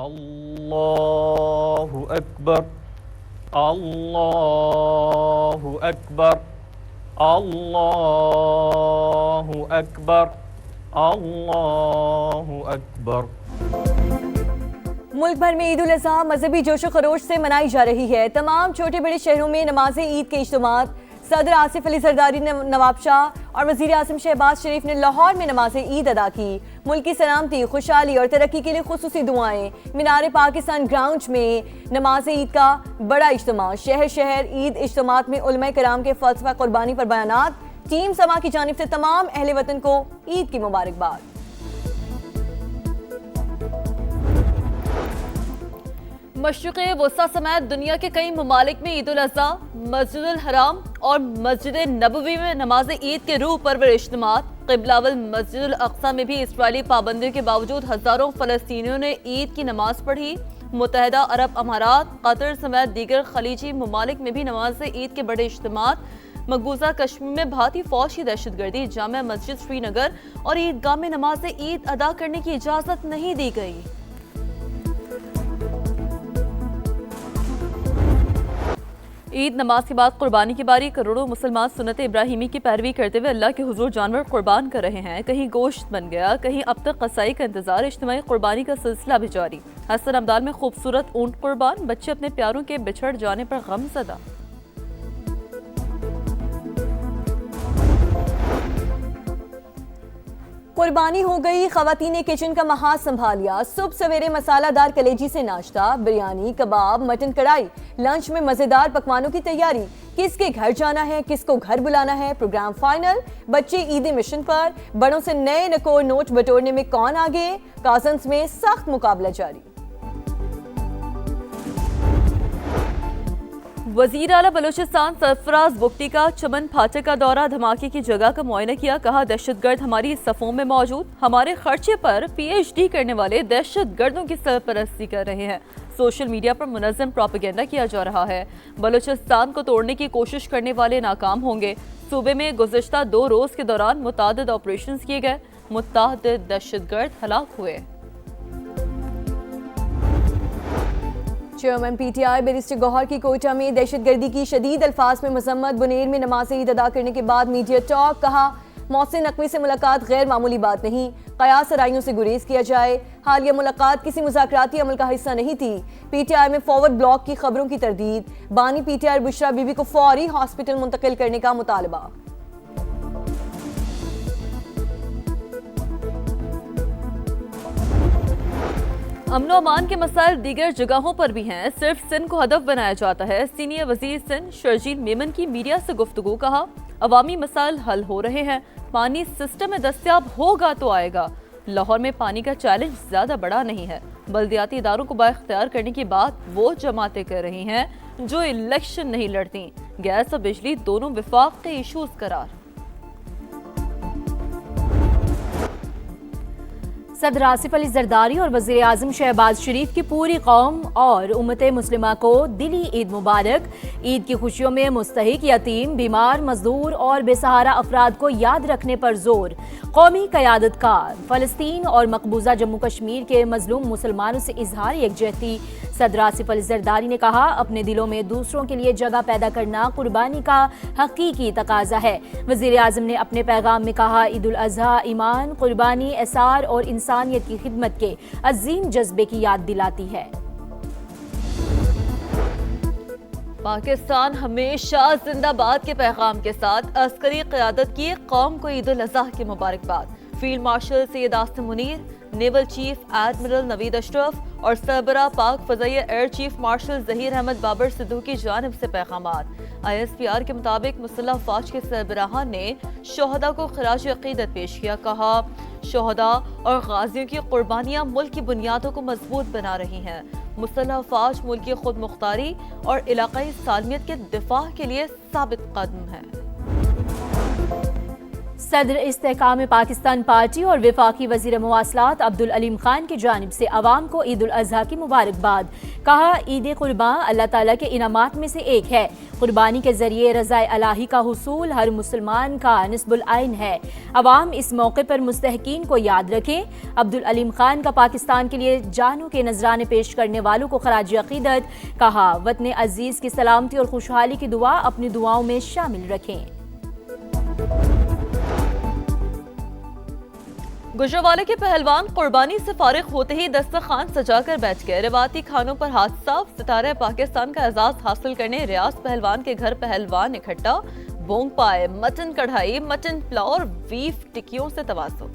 اللہ اکبر اللہ اکبر اللہ اکبر اللہ اکبر۔ ملک بھر میں عید الاضحیٰ مذہبی جوش و خروش سے منائی جا رہی ہے۔ تمام چھوٹے بڑے شہروں میں نماز عید کے اجتماعات۔ صدر آصف علی زرداری نے نواب شاہ اور وزیر اعظم شہباز شریف نے لاہور میں نماز عید ادا کی۔ ملکی سلامتی، خوشحالی اور ترقی کے لیے خصوصی دعائیں۔ مینار پاکستان گراؤنڈ میں نماز عید کا بڑا اجتماع۔ شہر شہر عید اجتماعات میں علماء کرام کے فلسفہ قربانی پر بیانات۔ ٹیم سما کی جانب سے تمام اہل وطن کو عید کی مبارکباد۔ مشرق وسطی سمیت دنیا کے کئی ممالک میں عید الاضحیٰ مسجد الحرام اور مسجد نبوی میں نماز عید کے روح پرور اجتماعات۔ قبلہ اول مسجد الاقصی میں بھی اسرائیلی پابندیوں کے باوجود ہزاروں فلسطینیوں نے عید کی نماز پڑھی۔ متحدہ عرب امارات، قطر سمیت دیگر خلیجی ممالک میں بھی نماز عید کے بڑے اجتماعات۔ مقبوضہ کشمیر میں بھارتی فوج کی دہشت گردی، جامع مسجد سری نگر اور عیدگاہ میں نماز عید ادا کرنے کی اجازت نہیں دی گئی۔ عید نماز کے بعد قربانی کی باری۔ کروڑوں مسلمان سنت ابراہیمی کی پیروی کرتے ہوئے اللہ کے حضور جانور قربان کر رہے ہیں۔ کہیں گوشت بن گیا، کہیں اب تک قصائی کا انتظار۔ اجتماعی قربانی کا سلسلہ بھی جاری۔ حسن ابدال میں خوبصورت اونٹ قربان، بچے اپنے پیاروں کے بچھڑ جانے پر غم زدہ۔ قربانی ہو گئی، خواتین نے کچن کا محاذ سنبھالیا۔ صبح سویرے مسالہ دار کلیجی سے ناشتہ، بریانی، کباب، مٹن کڑھائی۔ لنچ میں مزیدار پکوانوں کی تیاری۔ کس کے گھر جانا ہے، کس کو گھر بلانا ہے، پروگرام فائنل۔ بچے عید مشن پر، بڑوں سے نئے نکور نوٹ بٹورنے میں کون آگے؟ کازنز میں سخت مقابلہ جاری۔ وزیر اعلیٰ بلوچستان سرفراز بگٹی کا چمن پھاٹک کا دورہ، دھماکے کی جگہ کا معائنہ کیا۔ کہا دہشت گرد ہماری صفوں میں موجود، ہمارے خرچے پر پی ایچ ڈی کرنے والے دہشت گردوں کی سرپرستی کر رہے ہیں۔ سوشل میڈیا پر منظم پروپیگنڈا کیا جا رہا ہے۔ بلوچستان کو توڑنے کی کوشش کرنے والے ناکام ہوں گے۔ صوبے میں گزشتہ 2 روز کے دوران متعدد آپریشنز کیے گئے، متعدد دہشت گرد ہلاک ہوئے۔ Chairman P T I barrister Gohar کی کوئٹہ میں دہشت گردی کی شدید الفاظ میں مذمت۔ بنیر میں نماز عید ادا کرنے کے بعد میڈیا ٹاک۔ کہا محسن نقوی سے ملاقات غیر معمولی بات نہیں، قیاس سرائیوں سے گریز کیا جائے۔ حالیہ ملاقات کسی مذاکراتی عمل کا حصہ نہیں تھی۔ پی ٹی آئی میں فارورڈ بلاک کی خبروں کی تردید۔ بانی پی T I Bushra be be کو فوری ہاسپٹل منتقل کرنے کا مطالبہ۔ امن و امان کے مسائل دیگر جگہوں پر بھی ہیں، صرف سندھ کو ہدف بنایا جاتا ہے۔ سینئر وزیر سندھ شرجیل میمن کی میڈیا سے گفتگو۔ کہا عوامی مسائل حل ہو رہے ہیں، پانی سسٹم میں دستیاب ہوگا تو آئے گا۔ لاہور میں پانی کا چیلنج زیادہ بڑا نہیں ہے۔ بلدیاتی اداروں کو بااختیار کرنے کی بات وہ جماعتیں کر رہی ہیں جو الیکشن نہیں لڑتی۔ گیس اور بجلی دونوں وفاق کے ایشوز قرار۔ صدر آصف علی زرداری اور وزیر اعظم شہباز شریف کی پوری قوم اور امت مسلمہ کو دلی عید مبارک۔ عید کی خوشیوں میں مستحق، یتیم، بیمار، مزدور اور بے سہارا افراد کو یاد رکھنے پر زور۔ قومی قیادت کا فلسطین اور مقبوضہ جموں کشمیر کے مظلوم مسلمانوں سے اظہار یکجہتی۔ صدر آصف علی زرداری نے کہا اپنے دلوں میں دوسروں کے لیے جگہ پیدا کرنا قربانی کا حقیقی تقاضا ہے۔ وزیر اعظم نے اپنے پیغام میں کہا عید الاضحیٰ ایمان، قربانی، اثار اور انسانیت کی خدمت کے عظیم جذبے کی یاد دلاتی ہے۔ پاکستان ہمیشہ زندہ باد کے پیغام کے ساتھ عسکری قیادت کی قوم کو عید الاضحیٰ کی مبارکباد۔ Field marshal Syed Asim Munir, naval chief admiral Naveed Ashraf اور سربراہ پاک فضائیہ air chief marshal Zaheer Ahmed Babar Sidhu کی جانب سے پیغامات۔ آئی ایس پی آر کے مطابق مسلح افواج کے سربراہان نے شہداء کو خراج عقیدت پیش کیا۔ کہا شہداء اور غازیوں کی قربانیاں ملک کی بنیادوں کو مضبوط بنا رہی ہیں۔ مسلح افواج ملک کی خود مختاری اور علاقائی سالمیت کے دفاع کے لیے ثابت قدم ہے۔ सदर इस्तेहकाम पाकिस्तान पार्टी और वफाकी वज़ीर मवासलात अब्दुल अलीम खान की जानिब से अवाम को ईद उल अज़हा की मुबारकबाद। कहा, ईद कुर्बान अल्लाह ताला के इनामात में से एक है। कुर्बानी के जरिए रज़ाए इलाही का हुसूल हर मुसलमान का निस्बुल आइन है। अवाम इस मौके पर मुस्तहकीन को याद रखें। अब्दुल अलीम खान का पाकिस्तान के लिए जानों के नजराने पेश करने वालों को खराज अकीदत। कहा, वतन अजीज की सलामती और खुशहाली की दुआ अपनी दुआओं में शामिल रखें। गुजरांवाले के पहलवान कुर्बानी से फारिग होते ही दस्तरखान सजाकर बैठ गए। रिवायती खानों पर हाथ साफ, सितारे पाकिस्तान का एजाज हासिल करने रियाज पहलवान के घर पहलवान इकट्ठा। बोंग पाए, मटन कढ़ाई, मटन पुलाव और बीफ टिक्कियों से तवाज़ुन।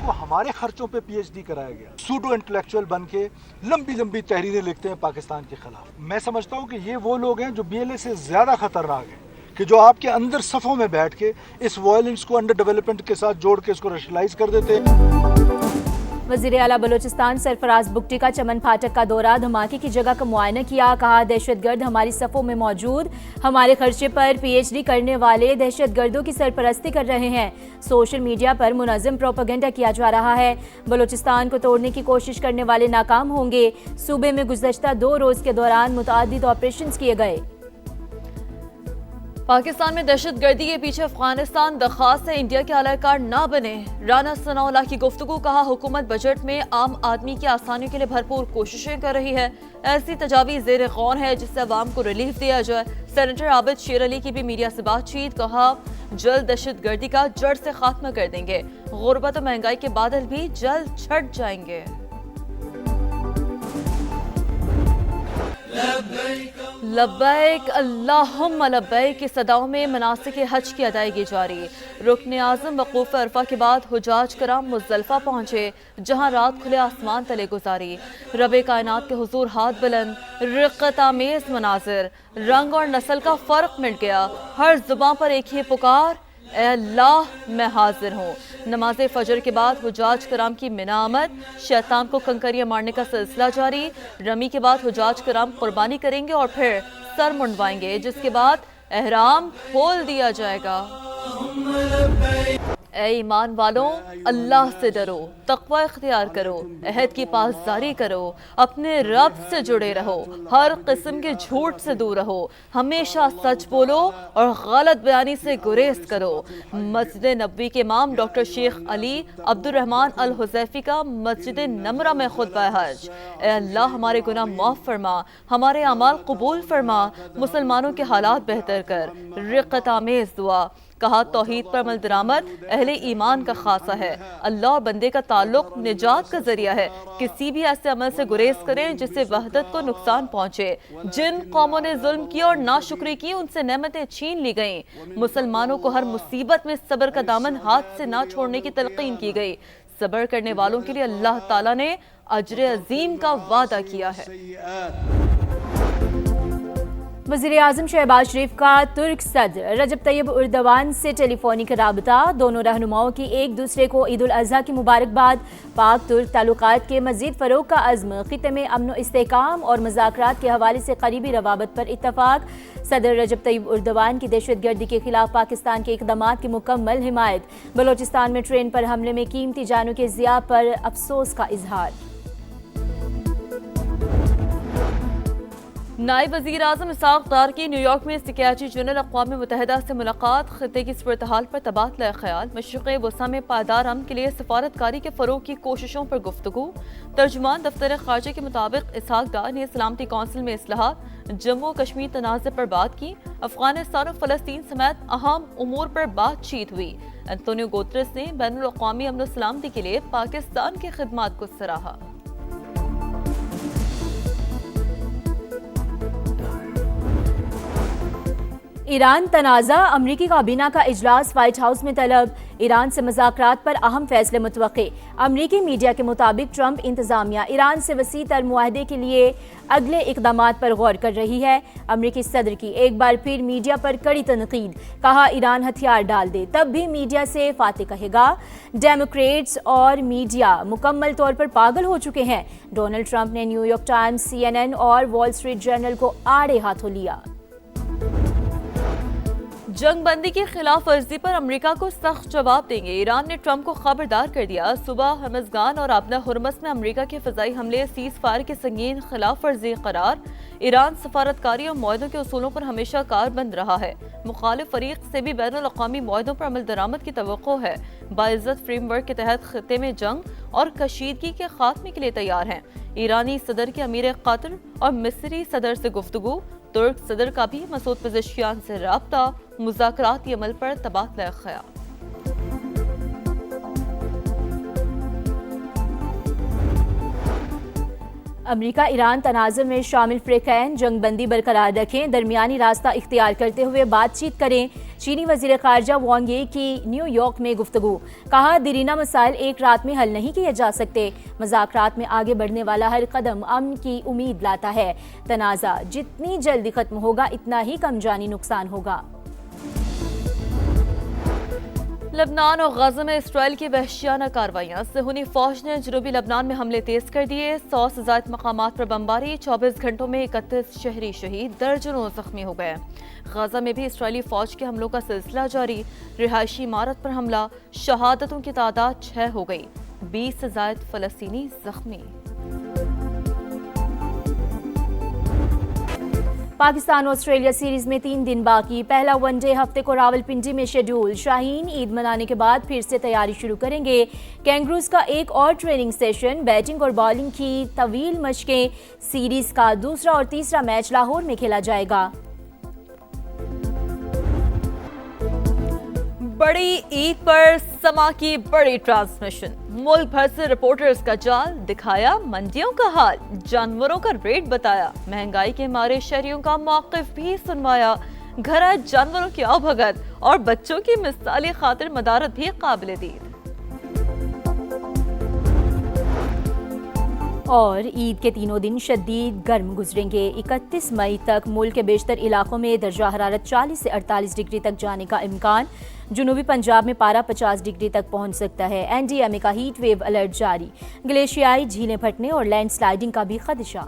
वो हमारे खर्चों पे पीएचडी कराया गया, सूडो इंटेलेक्चुअल बन के लंबी लंबी तहरीरें लिखते हैं पाकिस्तान के खिलाफ। मैं समझता हूँ कि ये वो लोग हैं जो बीएलए से ज्यादा खतरनाक हैं, कि जो आपके अंदर सफ़ों में बैठ के इस वायलेंस को अंडर डेवलपमेंट के साथ जोड़ के इसको रेशनलाइज कर देते हैं। वज़ीर आला बलोचिस्तान सरफराज बुगटी का चमन फाटक का दौरा, धमाके की जगह का मुआयना किया। कहा, दहशतगर्द हमारी सफ़ों में मौजूद, हमारे खर्चे पर पीएचडी करने वाले दहशतगर्दों की सरपरस्ती कर रहे हैं। सोशल मीडिया पर मुनज़्ज़म प्रोपेगेंडा किया जा रहा है। बलोचिस्तान को तोड़ने की कोशिश करने वाले नाकाम होंगे। सूबे में गुज़श्ता 2 रोज़ के दौरान मुतअद्दिद ऑपरेशंस किए गए। पाकिस्तान में दहशतगर्दी के पीछे अफगानिस्तान दरख्वास्त है इंडिया के अलाकार ना बने। राना सनाउल्लाह की गुफ्तगू। कहा, हुकूमत बजट में आम आदमी की आसानियों के लिए भरपूर कोशिशें कर रही है। ऐसी तजावीज़ ज़ेर गौर है जिससे अवाम को रिलीफ दिया जाए। सेनेटर आबिद शेर अली की भी मीडिया से बातचीत। कहा, जल्द दहशतगर्दी का जड़ से खात्मा कर देंगे। गुर्बत और महंगाई के बादल भी जल्द छट जाएंगे। लब्बैक अल्लाहुम्मा लब्बैक की सदाओं में मनासिक हज की अदायगी जारी। रुकन आज़म वक़ूफ़ अरफा के बाद हुजाज कराम मुज़दलिफ़ा पहुँचे, जहाँ रात खुले आसमान तले गुजारी। रब कायनात के हुजूर हाथ बुलंद, रिक़्क़त आमेज़ मनाज़िर, रंग और नस्ल का फ़र्क मिट गया। हर ज़ुबान पर एक ही पुकार, ए अल्लाह मैं हाजिर हूँ। नमाज फजर के बाद हुजाज कराम की मिना आमद, शैतान को कंकरियाँ मारने का सिलसिला जारी। रमी के बाद हुजाज कराम कुर्बानी करेंगे और फिर सर मुंडवाएंगे, जिसके बाद एहराम खोल दिया जाएगा। ए ईमान वालों, अल्लाह से डरो, तक़वा इख्तियार करो, अहद की पासदारी करो, अपने रब से जुड़े रहो, हर किस्म के झूठ से दूर रहो, हमेशा सच बोलो और गलत बयानी से गुरेज करो। मस्जिद नबवी के इमाम डॉक्टर शेख अली अब्दुर्रहमान अल हुज़ैफ़ी का मस्जिद नमरा में खुतबा हज। ए अल्लाह, हमारे गुनाह माफ़ फरमा, हमारे अमाल कबूल फरमा, मुसलमानों के हालात बेहतर कर। रिक़्क़त आमेज़ दुआ। कहा, तौहीद पर अमल दरामद अहले ईमान का खासा है। अल्लाह और बंदे का ताल्लुक निजात का जरिया है। किसी भी ऐसे अमल से गुरेज करें जिससे वहदत को नुकसान पहुँचे। जिन कौमों ने जुल्म किया और नाशुक्री की, उनसे नेमतें छीन ली गईं। मुसलमानों को हर मुसीबत में सब्र का दामन हाथ से ना छोड़ने की तलकीन की गई। सब्र करने वालों के लिए अल्लाह ताला ने अजर अजीम का वादा किया है। वज़ीर आज़म शहबाज शरीफ का तुर्क सदर रजब तैयब एर्दोगान से टेलीफोनिक राबता। दोनों रहनुमाओं की एक दूसरे को ईद उल अज़हा की मुबारकबाद। पाक तुर्क ताल्लुकात के मज़ीद फ़रोग़ का अज़्म। ख़ित्ते में अमन इस्तेहकाम और मुज़ाकरात के हवाले से करीबी रवाबत पर इत्तफ़ाक़। सदर रजब तैयब एर्दोगान की दहशतगर्दी के खिलाफ पाकिस्तान के इक़दामात की मुकम्मल हिमायत। बलोचिस्तान में ट्रेन पर हमले में कीमती जानों के ज़िया पर अफसोस का इजहार। नायब वज़ीर आज़म इसहाक़ डार की न्यूयॉर्क में सेक्रेटरी जनरल अक़वाम मुत्तहिदा से मुलाकात। ख़ित्ते की सूरत-ए-हाल पर तबादला ख़याल। मशरिक़ वसा में पायदार अमन के लिए सफारतकारी के फ़रोग़ की कोशिशों पर गुफ्तगू। तर्जुमान दफ्तर ख़ारजा के मुताबिक इसहाक़ डार ने सलामती कौंसिल में इस्लाहात, जम्मू कश्मीर तनाज़े पर बात की। अफ़गानिस्तान और फ़लस्तीन समेत अहम उमूर पर बातचीत हुई। एंटोनियो गुतेरेस ने बैनुल अक़वामी अमन व सलामती के लिए पाकिस्तान की खिदमात को सराहा। ईरान तनाज़ा, अमरीकी काबीना का इजलास व्हाइट हाउस में तलब। ईरान से मुज़ाकरात पर अहम फैसले मुतवक्के। अमरीकी मीडिया के मुताबिक ट्रंप इंतज़ामिया ईरान से वसी तर मुआहदे के लिए अगले इक़दामात पर गौर कर रही है। अमरीकी सदर की एक बार फिर मीडिया पर कड़ी तनकीद। कहा, ईरान हथियार डाल दे तब भी मीडिया से फाते कहेगा। डेमोक्रेट्स और मीडिया मुकम्मल तौर पर पागल हो चुके हैं। डोनाल्ड ट्रंप ने न्यूयॉर्क टाइम्स, CNN और वॉल स्ट्रीट जर्नल को आड़े हाथों लिया। जंग बंदी की खिलाफ वर्जी पर अमेरिका को सख्त जवाब देंगे। ईरान ने ट्रंप को खबरदार कर दिया। सुबह हमजगान और आबना हुरमस में अमेरिका के फ़िज़ाई हमले सीज़ फायर की संगीन खिलाफ वर्जी करार। ईरान सफारतकारी और मुआहदों के उसूलों पर हमेशा कारबंद रहा है। मुखालिफ फरीक से भी बैनुल अक़वामी मुआहदों पर अमल दरामद की तवक्को है। बाइज़्ज़त फ्रेमवर्क के तहत खित्ते में जंग और कशीदगी के खात्मे के लिए तैयार हैं। ईरानी सदर के अमीर कतर और मिस्री सदर से गुफ्तगू। तुर्क सदर का भी मसूद पेज़ेश्कियान से राब्ता। मुज़ाकराती अमल पर तबादला ख़याल। अमेरिका ईरान तनाज़ुर में शामिल फ़रीक़ैन जंग बंदी बरकरार रखें, दरमियानी रास्ता इख्तियार करते हुए बातचीत करें। चीनी वज़ीर ख़ारजा वांग यी की न्यूयॉर्क में गुफ्तगू। कहा, दीरीना मसाइल एक रात में हल नहीं किए जा सकते। मुज़ाकरात में आगे बढ़ने वाला हर कदम अमन की उम्मीद लाता है। तनाज़ा जितनी जल्दी ख़त्म होगा इतना ही कम जानी नुकसान होगा। लबनान और गज़ा में इसराइल की वहशियाना कार्रवाइयाँ। सिहूनी फौज ने जनूबी लबनान में हमले तेज कर दिए। 100 से ज़ायद मकामात पर बमबारी। 24 घंटों में 31 शहरी शहीद, दर्जनों जख्मी हो गए। गज़ा में भी इसराइली फौज के हमलों का सिलसिला जारी। रिहायशी इमारत पर हमला, शहादतों की तादाद 6 हो गई। 20 से ज़ायद फ़लस्तीनी जख्मी। पाकिस्तान ऑस्ट्रेलिया सीरीज में 3 दिन बाकी। पहला वनडे हफ्ते को रावलपिंडी में शेड्यूल। शाहीन ईद मनाने के बाद फिर से तैयारी शुरू करेंगे। कैंगरूज का एक और ट्रेनिंग सेशन। बैटिंग और बॉलिंग की तवील मशकें। सीरीज का दूसरा और तीसरा मैच लाहौर में खेला जाएगा। बड़ी ईद पर समा की बड़ी ट्रांसमिशन। मुल्क भर से रिपोर्टर्स का जाल। दिखाया मंडियों का हाल, जानवरों का रेट बताया। महंगाई के मारे शहरियों का मौक़िफ़ भी सुनवाया। घर आए जानवरों की आवभगत और बच्चों की मिसाली खातिर मदारत भी काबिल दीद। और ईद के तीनों दिन शदीद गर्म गुजरेंगे। 31 मई तक मुल्क के बेशतर इलाकों में दर्जा हरारत 40 से 48 डिग्री तक जाने का इम्कान। जनूबी पंजाब में पारा 50 डिग्री तक पहुंच सकता है। NDMA का हीट वेव अलर्ट जारी। ग्लेशियाई झीलें फटने और लैंड स्लाइडिंग का भी खदशा।